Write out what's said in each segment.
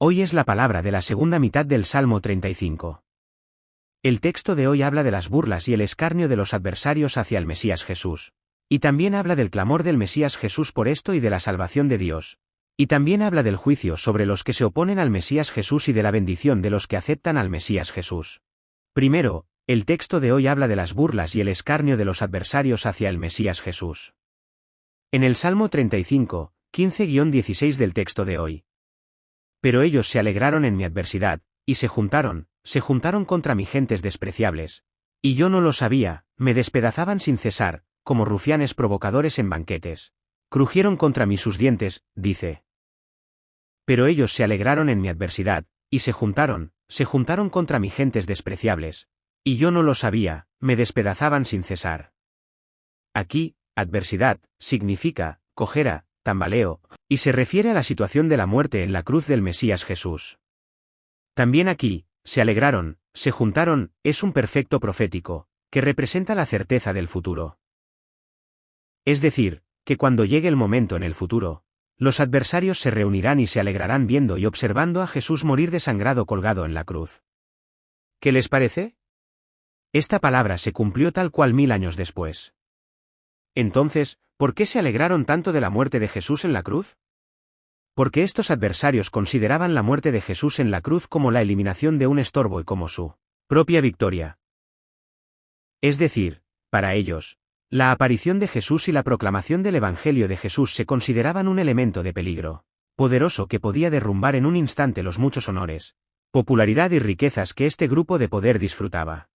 Hoy es la palabra de la segunda mitad del Salmo 35. El texto de hoy habla de las burlas y el escarnio de los adversarios hacia el Mesías Jesús. Y también habla del clamor del Mesías Jesús por esto y de la salvación de Dios. Y también habla del juicio sobre los que se oponen al Mesías Jesús y de la bendición de los que aceptan al Mesías Jesús. Primero, el texto de hoy habla de las burlas y el escarnio de los adversarios hacia el Mesías Jesús. En el Salmo 35, 15-16 del texto de hoy. Pero ellos se alegraron en mi adversidad, y se juntaron contra mí gentes despreciables. Y yo no lo sabía, me despedazaban sin cesar, como rufianes provocadores en banquetes. Crujieron contra mí sus dientes, dice. Pero ellos se alegraron en mi adversidad, y se juntaron contra mí gentes despreciables. Y yo no lo sabía, me despedazaban sin cesar. Aquí, adversidad, significa, cojera, tambaleo, y se refiere a la situación de la muerte en la cruz del Mesías Jesús. También aquí, se alegraron, se juntaron, es un perfecto profético, que representa la certeza del futuro. Es decir, que cuando llegue el momento en el futuro, los adversarios se reunirán y se alegrarán viendo y observando a Jesús morir desangrado colgado en la cruz. ¿Qué les parece? Esta palabra se cumplió tal cual 1000 años después. Entonces, ¿por qué se alegraron tanto de la muerte de Jesús en la cruz? Porque estos adversarios consideraban la muerte de Jesús en la cruz como la eliminación de un estorbo y como su propia victoria. Es decir, para ellos, la aparición de Jesús y la proclamación del Evangelio de Jesús se consideraban un elemento de peligro poderoso que podía derrumbar en un instante los muchos honores, popularidad y riquezas que este grupo de poder disfrutaba.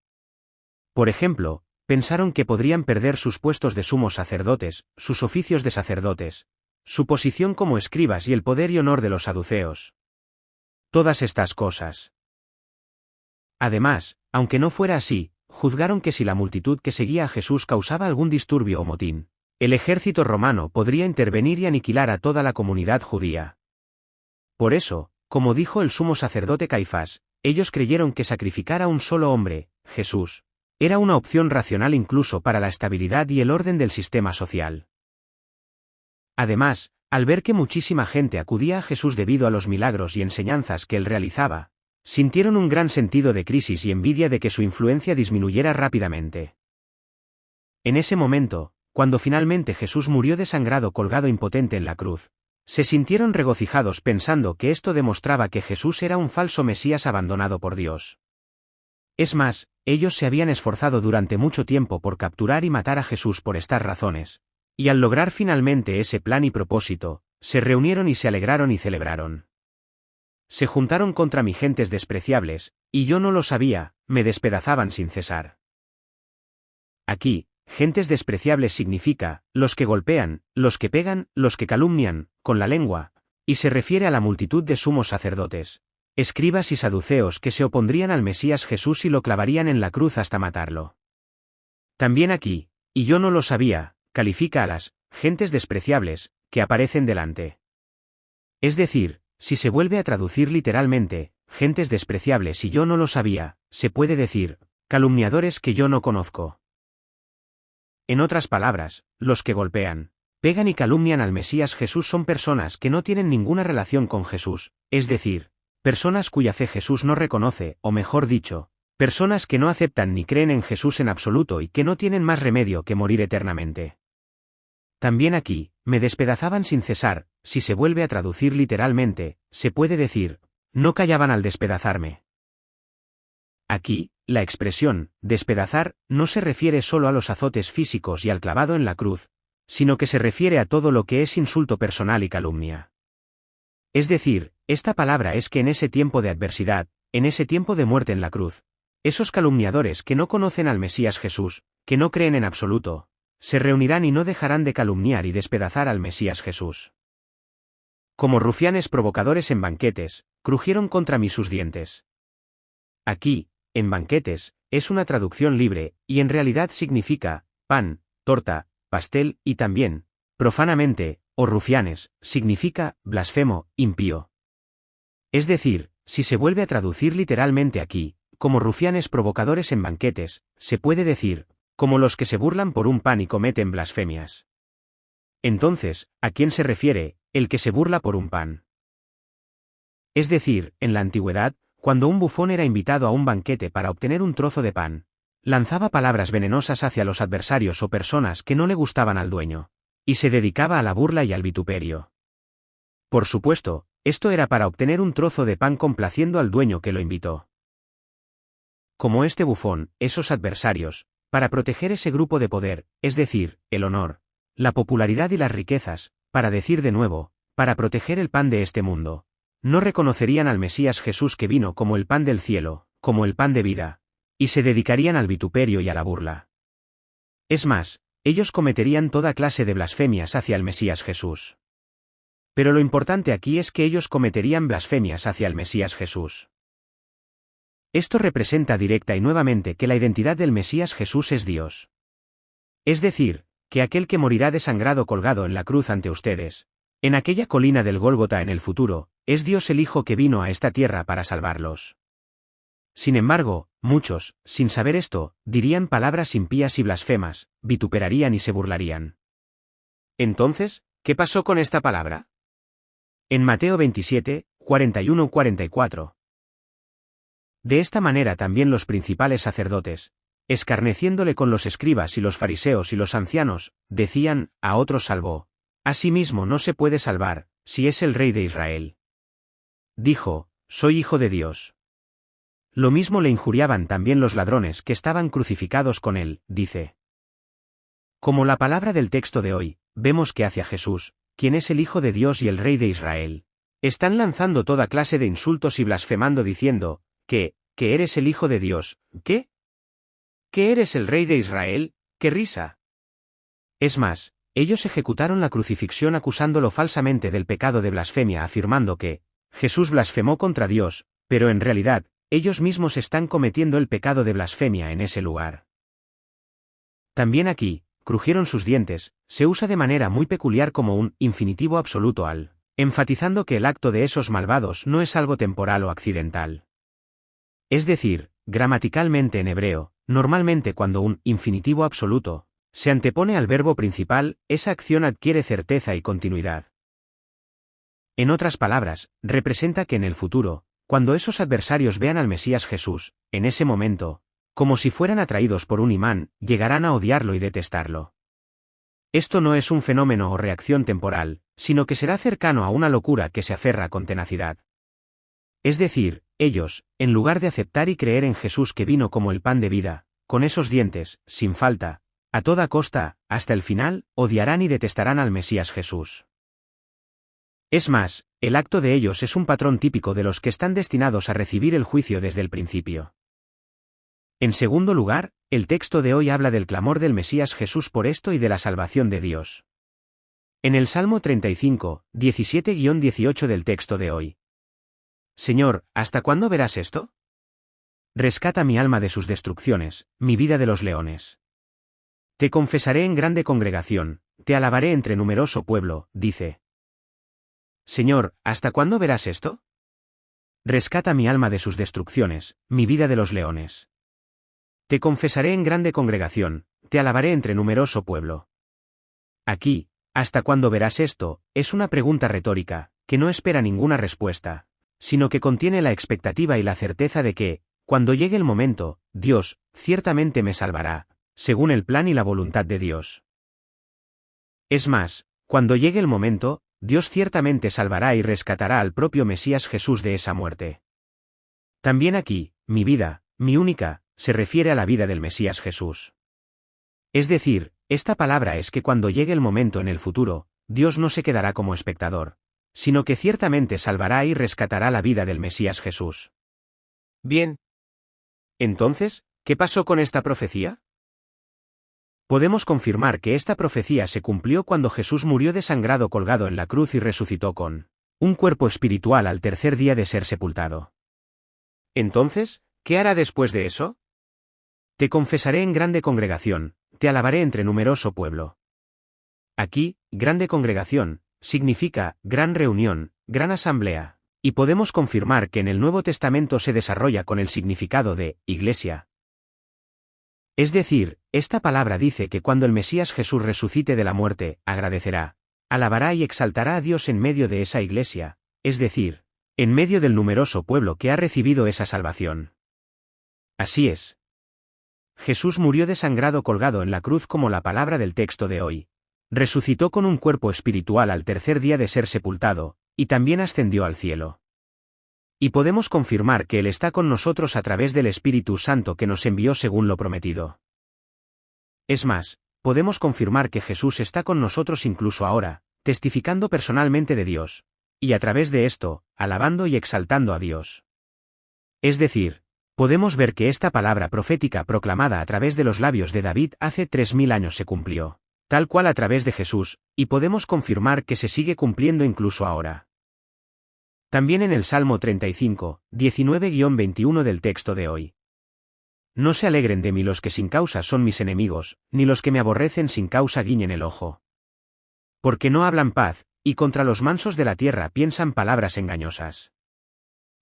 Por ejemplo, pensaron que podrían perder sus puestos de sumos sacerdotes, sus oficios de sacerdotes, su posición como escribas y el poder y honor de los saduceos. Todas estas cosas. Además, aunque no fuera así, juzgaron que si la multitud que seguía a Jesús causaba algún disturbio o motín, el ejército romano podría intervenir y aniquilar a toda la comunidad judía. Por eso, como dijo el sumo sacerdote Caifás, ellos creyeron que sacrificar a un solo hombre, Jesús, era una opción racional incluso para la estabilidad y el orden del sistema social. Además, al ver que muchísima gente acudía a Jesús debido a los milagros y enseñanzas que él realizaba, sintieron un gran sentido de crisis y envidia de que su influencia disminuyera rápidamente. En ese momento, cuando finalmente Jesús murió desangrado colgado impotente en la cruz, se sintieron regocijados pensando que esto demostraba que Jesús era un falso Mesías abandonado por Dios. Es más, ellos se habían esforzado durante mucho tiempo por capturar y matar a Jesús por estas razones, y al lograr finalmente ese plan y propósito, se reunieron y se alegraron y celebraron. Se juntaron contra mí gentes despreciables, y yo no lo sabía, me despedazaban sin cesar. Aquí, gentes despreciables significa, los que golpean, los que pegan, los que calumnian, con la lengua, y se refiere a la multitud de sumos sacerdotes, escribas y saduceos que se opondrían al Mesías Jesús y lo clavarían en la cruz hasta matarlo. También aquí, y yo no lo sabía, califica a las gentes despreciables que aparecen delante. Es decir, si se vuelve a traducir literalmente, gentes despreciables y yo no lo sabía, se puede decir, calumniadores que yo no conozco. En otras palabras, los que golpean, pegan y calumnian al Mesías Jesús son personas que no tienen ninguna relación con Jesús, es decir, personas cuya fe Jesús no reconoce, o mejor dicho, personas que no aceptan ni creen en Jesús en absoluto y que no tienen más remedio que morir eternamente. También aquí, me despedazaban sin cesar, si se vuelve a traducir literalmente, se puede decir, no callaban al despedazarme. Aquí, la expresión, despedazar, no se refiere solo a los azotes físicos y al clavado en la cruz, sino que se refiere a todo lo que es insulto personal y calumnia. Es decir, esta palabra es que en ese tiempo de adversidad, en ese tiempo de muerte en la cruz, esos calumniadores que no conocen al Mesías Jesús, que no creen en absoluto, se reunirán y no dejarán de calumniar y despedazar al Mesías Jesús. Como rufianes provocadores en banquetes, crujieron contra mí sus dientes. Aquí, en banquetes, es una traducción libre, y en realidad significa, pan, torta, pastel, y también, profanamente, o rufianes, significa, blasfemo, impío. Es decir, si se vuelve a traducir literalmente aquí, como rufianes provocadores en banquetes, se puede decir, como los que se burlan por un pan y cometen blasfemias. Entonces, ¿a quién se refiere, el que se burla por un pan? Es decir, en la antigüedad, cuando un bufón era invitado a un banquete para obtener un trozo de pan, lanzaba palabras venenosas hacia los adversarios o personas que no le gustaban al dueño, y se dedicaba a la burla y al vituperio. Por supuesto, esto era para obtener un trozo de pan complaciendo al dueño que lo invitó. Como este bufón, esos adversarios, para proteger ese grupo de poder, es decir, el honor, la popularidad y las riquezas, para decir de nuevo, para proteger el pan de este mundo, no reconocerían al Mesías Jesús que vino como el pan del cielo, como el pan de vida, y se dedicarían al vituperio y a la burla. Es más, ellos cometerían toda clase de blasfemias hacia el Mesías Jesús. Pero lo importante aquí es que ellos cometerían blasfemias hacia el Mesías Jesús. Esto representa directa y nuevamente que la identidad del Mesías Jesús es Dios. Es decir, que aquel que morirá desangrado colgado en la cruz ante ustedes, en aquella colina del Gólgota en el futuro, es Dios el Hijo que vino a esta tierra para salvarlos. Sin embargo, muchos, sin saber esto, dirían palabras impías y blasfemas, vituperarían y se burlarían. Entonces, ¿qué pasó con esta palabra? En Mateo 27, 41-44. De esta manera también los principales sacerdotes, escarneciéndole con los escribas y los fariseos y los ancianos, decían, a otros salvó. A sí mismo no se puede salvar, si es el Rey de Israel. Dijo, soy hijo de Dios. Lo mismo le injuriaban también los ladrones que estaban crucificados con él, dice. Como la palabra del texto de hoy, vemos que hacia Jesús, quien es el Hijo de Dios y el Rey de Israel, están lanzando toda clase de insultos y blasfemando diciendo, que eres el Hijo de Dios, ¿qué? ¿Que eres el Rey de Israel? ¡Qué risa! Es más, ellos ejecutaron la crucifixión acusándolo falsamente del pecado de blasfemia afirmando que Jesús blasfemó contra Dios, pero en realidad, ellos mismos están cometiendo el pecado de blasfemia en ese lugar. También aquí, crujieron sus dientes, se usa de manera muy peculiar como un infinitivo absoluto enfatizando que el acto de esos malvados no es algo temporal o accidental. Es decir, gramaticalmente en hebreo, normalmente cuando un infinitivo absoluto se antepone al verbo principal, esa acción adquiere certeza y continuidad. En otras palabras, representa que en el futuro, cuando esos adversarios vean al Mesías Jesús, en ese momento, como si fueran atraídos por un imán, llegarán a odiarlo y detestarlo. Esto no es un fenómeno o reacción temporal, sino que será cercano a una locura que se aferra con tenacidad. Es decir, ellos, en lugar de aceptar y creer en Jesús que vino como el pan de vida, con esos dientes, sin falta, a toda costa, hasta el final, odiarán y detestarán al Mesías Jesús. Es más, el acto de ellos es un patrón típico de los que están destinados a recibir el juicio desde el principio. En segundo lugar, el texto de hoy habla del clamor del Mesías Jesús por esto y de la salvación de Dios. En el Salmo 35, 17-18 del texto de hoy. Señor, ¿hasta cuándo verás esto? Rescata mi alma de sus destrucciones, mi vida de los leones. Te confesaré en grande congregación, te alabaré entre numeroso pueblo, dice. Señor, ¿hasta cuándo verás esto? Rescata mi alma de sus destrucciones, mi vida de los leones. Te confesaré en grande congregación, te alabaré entre numeroso pueblo. Aquí, ¿hasta cuándo verás esto?, es una pregunta retórica, que no espera ninguna respuesta, sino que contiene la expectativa y la certeza de que, cuando llegue el momento, Dios, ciertamente me salvará, según el plan y la voluntad de Dios. Es más, cuando llegue el momento, Dios ciertamente salvará y rescatará al propio Mesías Jesús de esa muerte. También aquí, mi vida, mi única, se refiere a la vida del Mesías Jesús. Es decir, esta palabra es que cuando llegue el momento en el futuro, Dios no se quedará como espectador, sino que ciertamente salvará y rescatará la vida del Mesías Jesús. Bien. Entonces, ¿qué pasó con esta profecía? Podemos confirmar que esta profecía se cumplió cuando Jesús murió desangrado colgado en la cruz y resucitó con un cuerpo espiritual al tercer día de ser sepultado. Entonces, ¿qué hará después de eso? Te confesaré en grande congregación, te alabaré entre numeroso pueblo. Aquí, grande congregación, significa gran reunión, gran asamblea, y podemos confirmar que en el Nuevo Testamento se desarrolla con el significado de iglesia. Es decir, esta palabra dice que cuando el Mesías Jesús resucite de la muerte, agradecerá, alabará y exaltará a Dios en medio de esa iglesia, es decir, en medio del numeroso pueblo que ha recibido esa salvación. Así es. Jesús murió desangrado colgado en la cruz como la palabra del texto de hoy. Resucitó con un cuerpo espiritual al tercer día de ser sepultado, y también ascendió al cielo. Y podemos confirmar que Él está con nosotros a través del Espíritu Santo que nos envió según lo prometido. Es más, podemos confirmar que Jesús está con nosotros incluso ahora, testificando personalmente de Dios, y a través de esto, alabando y exaltando a Dios. Es decir, podemos ver que esta palabra profética proclamada a través de los labios de David hace 3000 años se cumplió, tal cual a través de Jesús, y podemos confirmar que se sigue cumpliendo incluso ahora. También en el Salmo 35, 19-21 del texto de hoy. No se alegren de mí los que sin causa son mis enemigos, ni los que me aborrecen sin causa guiñen el ojo. Porque no hablan paz, y contra los mansos de la tierra piensan palabras engañosas.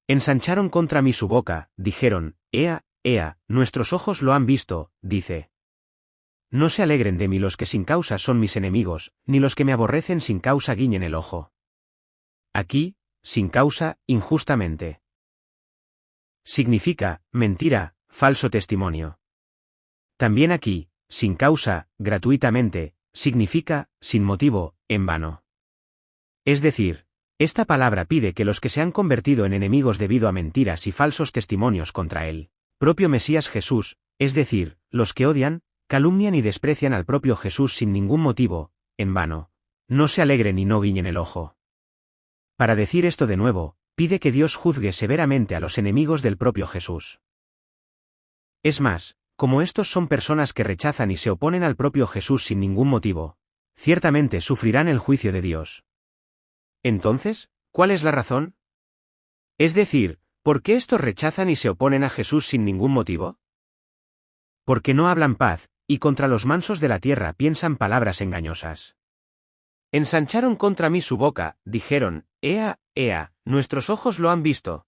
Ensancharon contra mí su boca, dijeron, Ea, Ea, nuestros ojos lo han visto, dice. No se alegren de mí los que sin causa son mis enemigos, ni los que me aborrecen sin causa guiñen el ojo. Aquí, sin causa, injustamente. Significa, mentira, falso testimonio. También aquí, sin causa, gratuitamente, significa, sin motivo, en vano. Es decir, esta palabra pide que los que se han convertido en enemigos debido a mentiras y falsos testimonios contra él, propio Mesías Jesús, es decir, los que odian, calumnian y desprecian al propio Jesús sin ningún motivo, en vano, no se alegren y no guiñen el ojo. Para decir esto de nuevo, pide que Dios juzgue severamente a los enemigos del propio Jesús. Es más, como estos son personas que rechazan y se oponen al propio Jesús sin ningún motivo, ciertamente sufrirán el juicio de Dios. Entonces, ¿cuál es la razón? Es decir, ¿por qué estos rechazan y se oponen a Jesús sin ningún motivo? Porque no hablan paz, y contra los mansos de la tierra piensan palabras engañosas. Ensancharon contra mí su boca, dijeron, Ea, Ea, nuestros ojos lo han visto.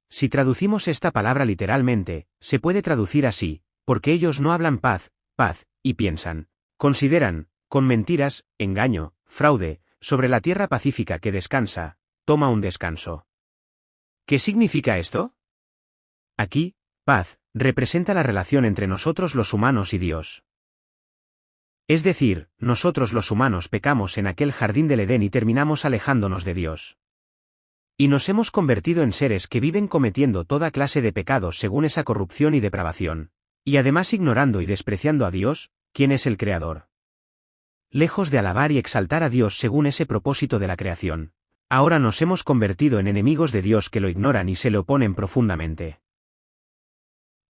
Si traducimos esta palabra literalmente, se puede traducir así, porque ellos no hablan paz, paz, y piensan, consideran, con mentiras, engaño, fraude, sobre la tierra pacífica que descansa, toma un descanso. ¿Qué significa esto? Aquí, paz, representa la relación entre nosotros los humanos y Dios. Es decir, nosotros los humanos pecamos en aquel jardín del Edén y terminamos alejándonos de Dios. Y nos hemos convertido en seres que viven cometiendo toda clase de pecados según esa corrupción y depravación, y además ignorando y despreciando a Dios, quien es el Creador. Lejos de alabar y exaltar a Dios según ese propósito de la creación, ahora nos hemos convertido en enemigos de Dios que lo ignoran y se le oponen profundamente.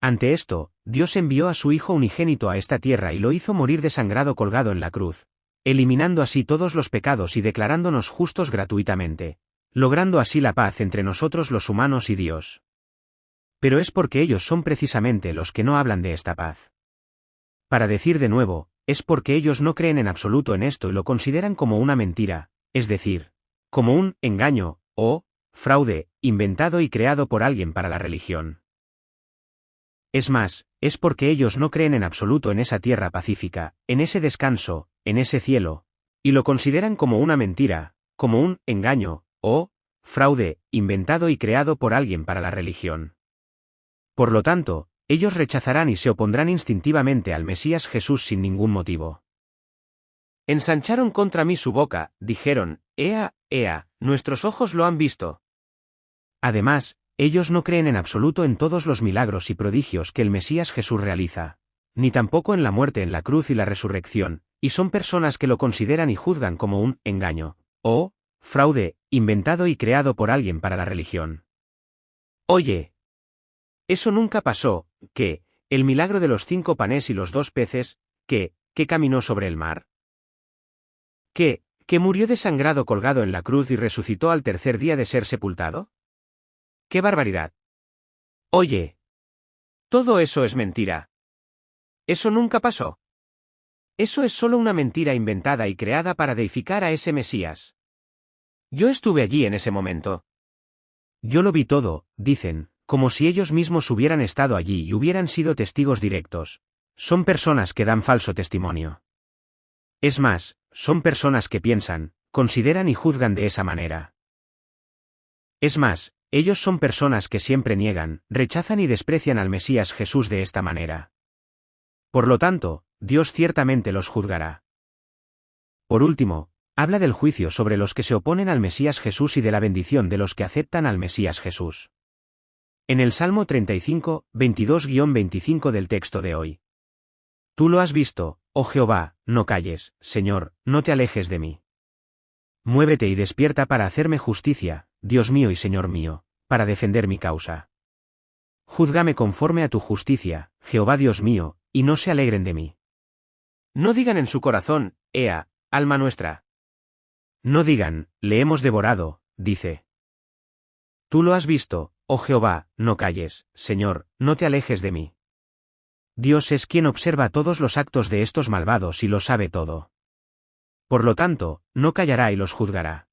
Ante esto, Dios envió a su Hijo unigénito a esta tierra y lo hizo morir desangrado colgado en la cruz, eliminando así todos los pecados y declarándonos justos gratuitamente, logrando así la paz entre nosotros los humanos y Dios. Pero es porque ellos son precisamente los que no hablan de esta paz. Para decir de nuevo, es porque ellos no creen en absoluto en esto y lo consideran como una mentira, es decir, como un engaño, o fraude, inventado y creado por alguien para la religión. Es más, es porque ellos no creen en absoluto en esa tierra pacífica, en ese descanso, en ese cielo, y lo consideran como una mentira, como un engaño, o fraude, inventado y creado por alguien para la religión. Por lo tanto, ellos rechazarán y se opondrán instintivamente al Mesías Jesús sin ningún motivo. Ensancharon contra mí su boca, dijeron, Ea, Ea, nuestros ojos lo han visto. Además, ellos no creen en absoluto en todos los milagros y prodigios que el Mesías Jesús realiza, ni tampoco en la muerte en la cruz y la resurrección, y son personas que lo consideran y juzgan como un engaño, o fraude, inventado y creado por alguien para la religión. Oye, eso nunca pasó, ¿qué? El milagro de los 5 panes y los 2 peces, ¿qué caminó sobre el mar? ¿Que murió desangrado colgado en la cruz y resucitó al tercer día de ser sepultado? ¡Qué barbaridad! Oye, todo eso es mentira. Eso nunca pasó. Eso es solo una mentira inventada y creada para deificar a ese Mesías. Yo estuve allí en ese momento. Yo lo vi todo, dicen, como si ellos mismos hubieran estado allí y hubieran sido testigos directos. Son personas que dan falso testimonio. Es más, son personas que piensan, consideran y juzgan de esa manera. Es más, ellos son personas que siempre niegan, rechazan y desprecian al Mesías Jesús de esta manera. Por lo tanto, Dios ciertamente los juzgará. Por último, habla del juicio sobre los que se oponen al Mesías Jesús y de la bendición de los que aceptan al Mesías Jesús. En el Salmo 35, 22-25 del texto de hoy. Tú lo has visto, oh Jehová, no calles, Señor, no te alejes de mí. Muévete y despierta para hacerme justicia, Dios mío y Señor mío, para defender mi causa. Júzgame conforme a tu justicia, Jehová Dios mío, y no se alegren de mí. No digan en su corazón, Ea, alma nuestra. No digan, le hemos devorado, dice. Tú lo has visto, oh Jehová, no calles, Señor, no te alejes de mí. Dios es quien observa todos los actos de estos malvados y lo sabe todo. Por lo tanto, no callará y los juzgará.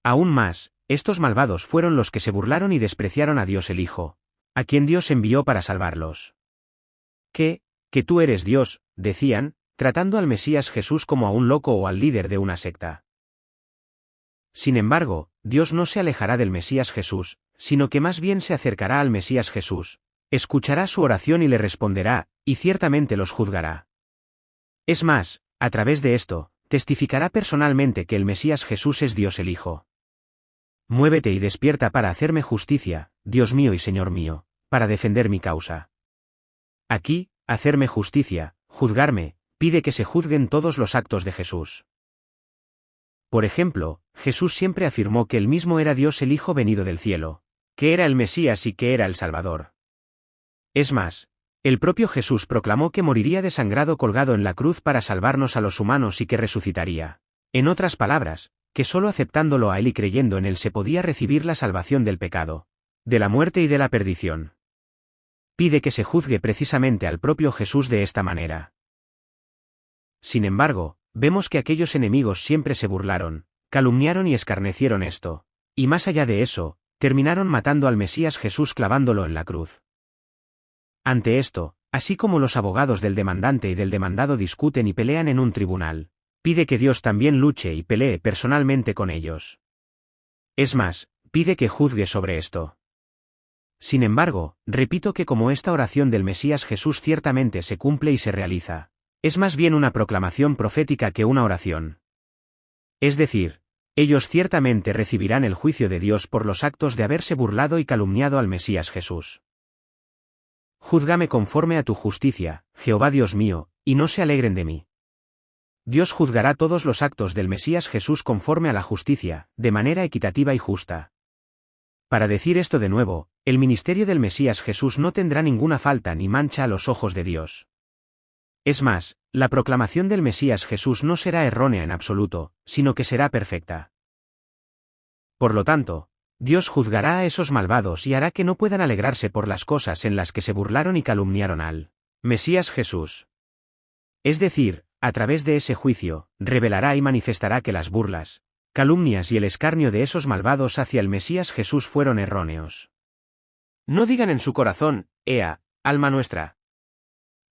Aún más, estos malvados fueron los que se burlaron y despreciaron a Dios el Hijo, a quien Dios envió para salvarlos. Que tú eres Dios, decían, tratando al Mesías Jesús como a un loco o al líder de una secta. Sin embargo, Dios no se alejará del Mesías Jesús, sino que más bien se acercará al Mesías Jesús, escuchará su oración y le responderá, y ciertamente los juzgará. Es más, a través de esto, testificará personalmente que el Mesías Jesús es Dios el Hijo. Muévete y despierta para hacerme justicia, Dios mío y Señor mío, para defender mi causa. Aquí, hacerme justicia, juzgarme, pide que se juzguen todos los actos de Jesús. Por ejemplo, Jesús siempre afirmó que él mismo era Dios el Hijo venido del cielo, que era el Mesías y que era el Salvador. Es más, el propio Jesús proclamó que moriría desangrado colgado en la cruz para salvarnos a los humanos y que resucitaría. En otras palabras, que solo aceptándolo a él y creyendo en él se podía recibir la salvación del pecado, de la muerte y de la perdición. Pide que se juzgue precisamente al propio Jesús de esta manera. Sin embargo, vemos que aquellos enemigos siempre se burlaron, calumniaron y escarnecieron esto, y más allá de eso, terminaron matando al Mesías Jesús clavándolo en la cruz. Ante esto, así como los abogados del demandante y del demandado discuten y pelean en un tribunal, pide que Dios también luche y pelee personalmente con ellos. Es más, pide que juzgue sobre esto. Sin embargo, repito que como esta oración del Mesías Jesús ciertamente se cumple y se realiza, es más bien una proclamación profética que una oración. Es decir, ellos ciertamente recibirán el juicio de Dios por los actos de haberse burlado y calumniado al Mesías Jesús. Júzgame conforme a tu justicia, Jehová Dios mío, y no se alegren de mí. Dios juzgará todos los actos del Mesías Jesús conforme a la justicia, de manera equitativa y justa. Para decir esto de nuevo, el ministerio del Mesías Jesús no tendrá ninguna falta ni mancha a los ojos de Dios. Es más, la proclamación del Mesías Jesús no será errónea en absoluto, sino que será perfecta. Por lo tanto, Dios juzgará a esos malvados y hará que no puedan alegrarse por las cosas en las que se burlaron y calumniaron al Mesías Jesús. Es decir, a través de ese juicio, revelará y manifestará que las burlas, calumnias y el escarnio de esos malvados hacia el Mesías Jesús fueron erróneos. No digan en su corazón, Ea, alma nuestra.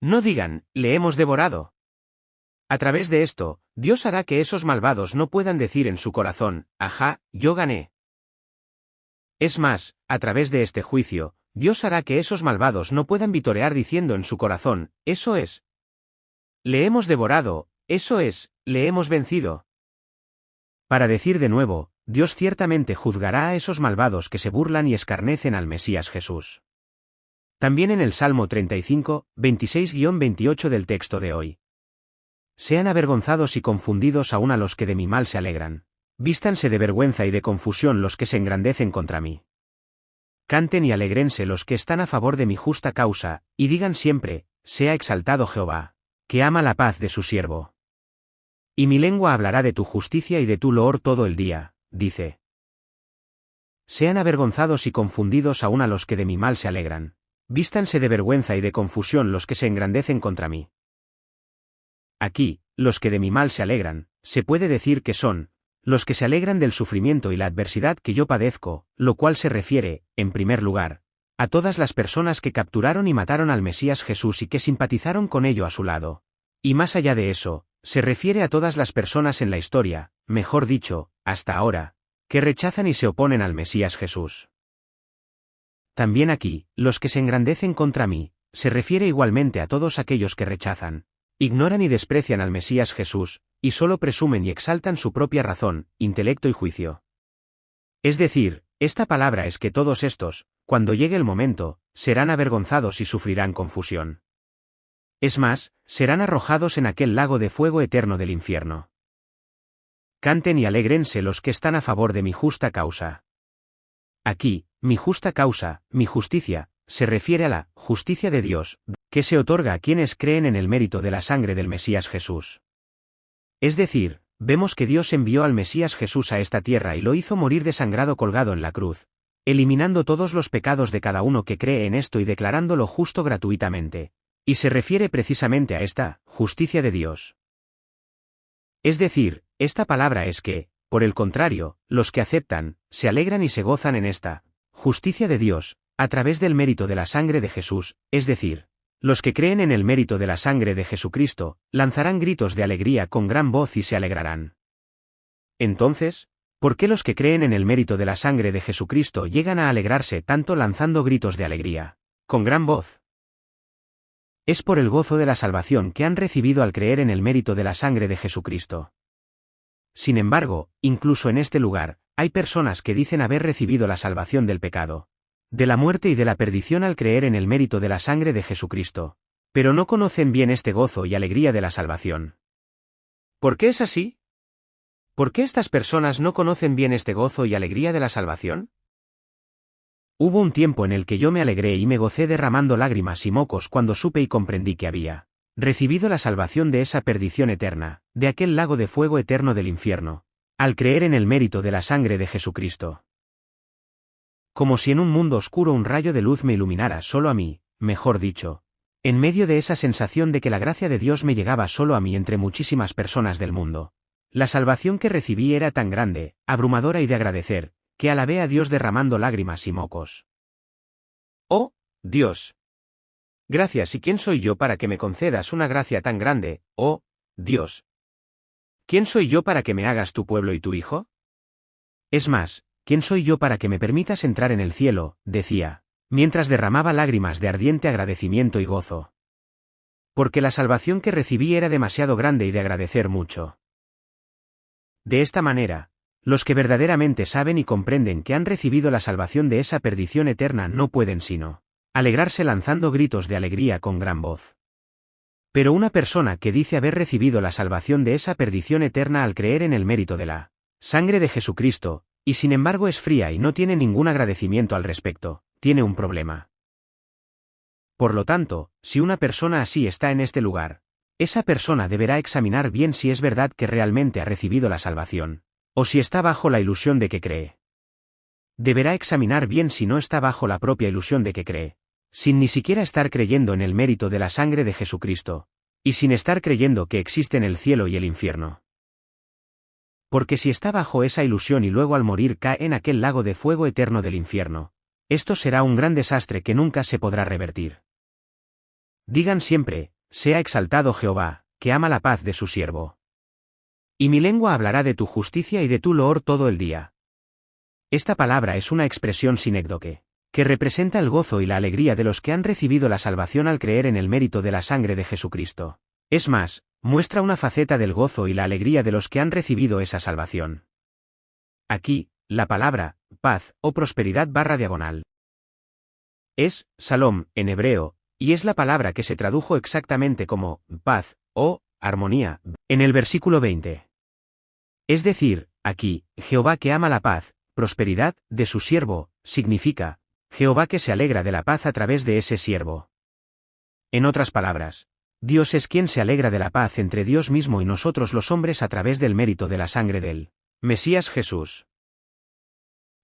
No digan, le hemos devorado. A través de esto, Dios hará que esos malvados no puedan decir en su corazón, ajá, yo gané. Es más, a través de este juicio, Dios hará que esos malvados no puedan vitorear diciendo en su corazón, eso es. Le hemos devorado, eso es, le hemos vencido. Para decir de nuevo, Dios ciertamente juzgará a esos malvados que se burlan y escarnecen al Mesías Jesús. También en el Salmo 35, 26-28 del texto de hoy. Sean avergonzados y confundidos aún a los que de mi mal se alegran. Vístanse de vergüenza y de confusión los que se engrandecen contra mí. Canten y alegrense los que están a favor de mi justa causa, y digan siempre, sea exaltado Jehová, que ama la paz de su siervo. Y mi lengua hablará de tu justicia y de tu loor todo el día, dice. Sean avergonzados y confundidos aún a los que de mi mal se alegran. Vístanse de vergüenza y de confusión los que se engrandecen contra mí. Aquí, los que de mi mal se alegran, se puede decir que son, los que se alegran del sufrimiento y la adversidad que yo padezco, lo cual se refiere, en primer lugar, a todas las personas que capturaron y mataron al Mesías Jesús y que simpatizaron con ello a su lado. Y más allá de eso, se refiere a todas las personas en la historia, mejor dicho, hasta ahora, que rechazan y se oponen al Mesías Jesús. También aquí, los que se engrandecen contra mí, se refiere igualmente a todos aquellos que rechazan, ignoran y desprecian al Mesías Jesús, y solo presumen y exaltan su propia razón, intelecto y juicio. Es decir, esta palabra es que todos estos, cuando llegue el momento, serán avergonzados y sufrirán confusión. Es más, serán arrojados en aquel lago de fuego eterno del infierno. Canten y alégrense los que están a favor de mi justa causa. Aquí, mi justa causa, mi justicia, se refiere a la justicia de Dios, que se otorga a quienes creen en el mérito de la sangre del Mesías Jesús. Es decir, vemos que Dios envió al Mesías Jesús a esta tierra y lo hizo morir desangrado colgado en la cruz, eliminando todos los pecados de cada uno que cree en esto y declarándolo justo gratuitamente. Y se refiere precisamente a esta justicia de Dios. Es decir, esta palabra es que, por el contrario, los que aceptan, se alegran y se gozan en esta justicia de Dios, a través del mérito de la sangre de Jesús, es decir, los que creen en el mérito de la sangre de Jesucristo, lanzarán gritos de alegría con gran voz y se alegrarán. Entonces, ¿por qué los que creen en el mérito de la sangre de Jesucristo llegan a alegrarse tanto lanzando gritos de alegría, con gran voz? Es por el gozo de la salvación que han recibido al creer en el mérito de la sangre de Jesucristo. Sin embargo, incluso en este lugar, hay personas que dicen haber recibido la salvación del pecado, de la muerte y de la perdición al creer en el mérito de la sangre de Jesucristo, pero no conocen bien este gozo y alegría de la salvación. ¿Por qué es así? ¿Por qué estas personas no conocen bien este gozo y alegría de la salvación? Hubo un tiempo en el que yo me alegré y me gocé derramando lágrimas y mocos cuando supe y comprendí que había recibido la salvación de esa perdición eterna, de aquel lago de fuego eterno del infierno, al creer en el mérito de la sangre de Jesucristo. Como si en un mundo oscuro un rayo de luz me iluminara solo a mí, mejor dicho, en medio de esa sensación de que la gracia de Dios me llegaba solo a mí entre muchísimas personas del mundo. La salvación que recibí era tan grande, abrumadora y de agradecer, que alabé a Dios derramando lágrimas y mocos. ¡Oh, Dios! Gracias, ¿y quién soy yo para que me concedas una gracia tan grande, oh, Dios? ¿Quién soy yo para que me hagas tu pueblo y tu hijo? Es más, ¿quién soy yo para que me permitas entrar en el cielo?, decía, mientras derramaba lágrimas de ardiente agradecimiento y gozo. Porque la salvación que recibí era demasiado grande y de agradecer mucho. De esta manera, los que verdaderamente saben y comprenden que han recibido la salvación de esa perdición eterna no pueden sino alegrarse lanzando gritos de alegría con gran voz. Pero una persona que dice haber recibido la salvación de esa perdición eterna al creer en el mérito de la sangre de Jesucristo, y sin embargo es fría y no tiene ningún agradecimiento al respecto, tiene un problema. Por lo tanto, si una persona así está en este lugar, esa persona deberá examinar bien si es verdad que realmente ha recibido la salvación, o si está bajo la ilusión de que cree. Deberá examinar bien si no está bajo la propia ilusión de que cree, sin ni siquiera estar creyendo en el mérito de la sangre de Jesucristo, y sin estar creyendo que existen el cielo y el infierno. Porque si está bajo esa ilusión y luego al morir cae en aquel lago de fuego eterno del infierno, esto será un gran desastre que nunca se podrá revertir. Digan siempre, sea exaltado Jehová, que ama la paz de su siervo. Y mi lengua hablará de tu justicia y de tu loor todo el día. Esta palabra es una expresión sinécdoque, que representa el gozo y la alegría de los que han recibido la salvación al creer en el mérito de la sangre de Jesucristo. Es más, muestra una faceta del gozo y la alegría de los que han recibido esa salvación. Aquí, la palabra, paz, o prosperidad /diagonal. Es, salom, en hebreo, y es la palabra que se tradujo exactamente como, paz, o, armonía, en el versículo 20. Es decir, aquí, Jehová que ama la paz, prosperidad, de su siervo, significa, Jehová que se alegra de la paz a través de ese siervo. En otras palabras, Dios es quien se alegra de la paz entre Dios mismo y nosotros los hombres a través del mérito de la sangre del Mesías Jesús.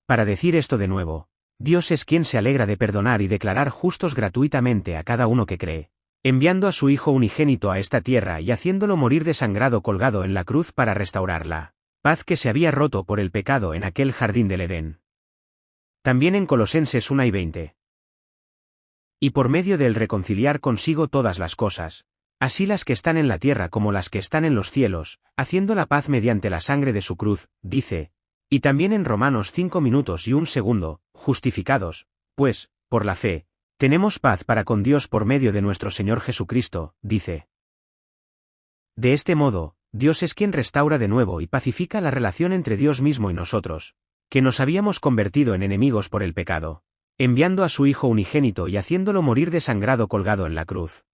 Para decir esto de nuevo, Dios es quien se alegra de perdonar y declarar justos gratuitamente a cada uno que cree, enviando a su Hijo unigénito a esta tierra y haciéndolo morir desangrado colgado en la cruz para restaurarla. Paz que se había roto por el pecado en aquel jardín del Edén. También en Colosenses 1:20. Y por medio de él reconciliar consigo todas las cosas, así las que están en la tierra como las que están en los cielos, haciendo la paz mediante la sangre de su cruz, dice, Y también en Romanos 5 minutos y un segundo, justificados, pues, por la fe, tenemos paz para con Dios por medio de nuestro Señor Jesucristo, dice. De este modo, Dios es quien restaura de nuevo y pacifica la relación entre Dios mismo y nosotros, que nos habíamos convertido en enemigos por el pecado, enviando a su Hijo unigénito y haciéndolo morir desangrado colgado en la cruz.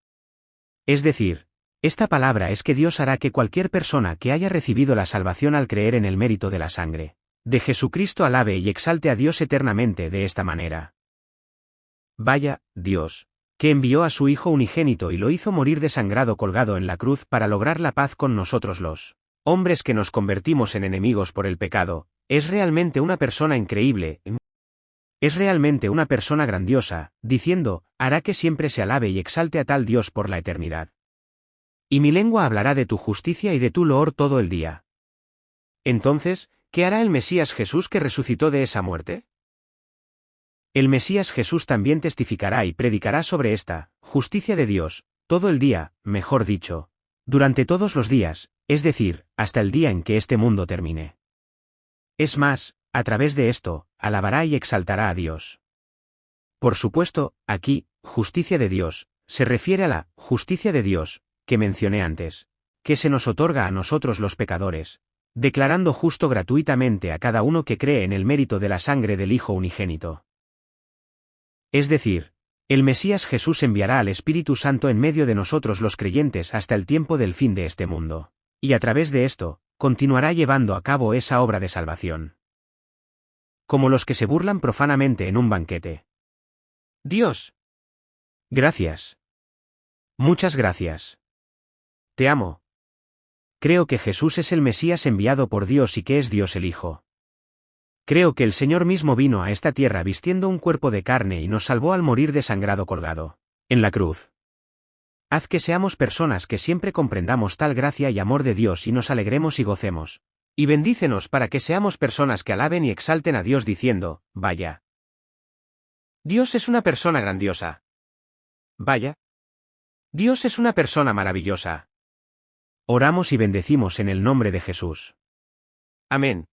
Es decir, esta palabra es que Dios hará que cualquier persona que haya recibido la salvación al creer en el mérito de la sangre de Jesucristo alabe y exalte a Dios eternamente de esta manera. Vaya, Dios, que envió a su Hijo unigénito y lo hizo morir desangrado colgado en la cruz para lograr la paz con nosotros los hombres que nos convertimos en enemigos por el pecado, es realmente una persona increíble, es realmente una persona grandiosa, diciendo, hará que siempre se alabe y exalte a tal Dios por la eternidad. Y mi lengua hablará de tu justicia y de tu loor todo el día. Entonces, ¿qué hará el Mesías Jesús que resucitó de esa muerte? El Mesías Jesús también testificará y predicará sobre esta justicia de Dios, todo el día, mejor dicho, durante todos los días, es decir, hasta el día en que este mundo termine. Es más, a través de esto, alabará y exaltará a Dios. Por supuesto, aquí, justicia de Dios, se refiere a la justicia de Dios, que mencioné antes, que se nos otorga a nosotros los pecadores, declarando justo gratuitamente a cada uno que cree en el mérito de la sangre del Hijo unigénito. Es decir, el Mesías Jesús enviará al Espíritu Santo en medio de nosotros los creyentes hasta el tiempo del fin de este mundo, y a través de esto, continuará llevando a cabo esa obra de salvación. Como los que se burlan profanamente en un banquete. Dios. Gracias. Muchas gracias. Te amo. Creo que Jesús es el Mesías enviado por Dios y que es Dios el Hijo. Creo que el Señor mismo vino a esta tierra vistiendo un cuerpo de carne y nos salvó al morir desangrado colgado en la cruz. Haz que seamos personas que siempre comprendamos tal gracia y amor de Dios y nos alegremos y gocemos. Y bendícenos para que seamos personas que alaben y exalten a Dios diciendo, vaya. Dios es una persona grandiosa. Vaya. Dios es una persona maravillosa. Oramos y bendecimos en el nombre de Jesús. Amén.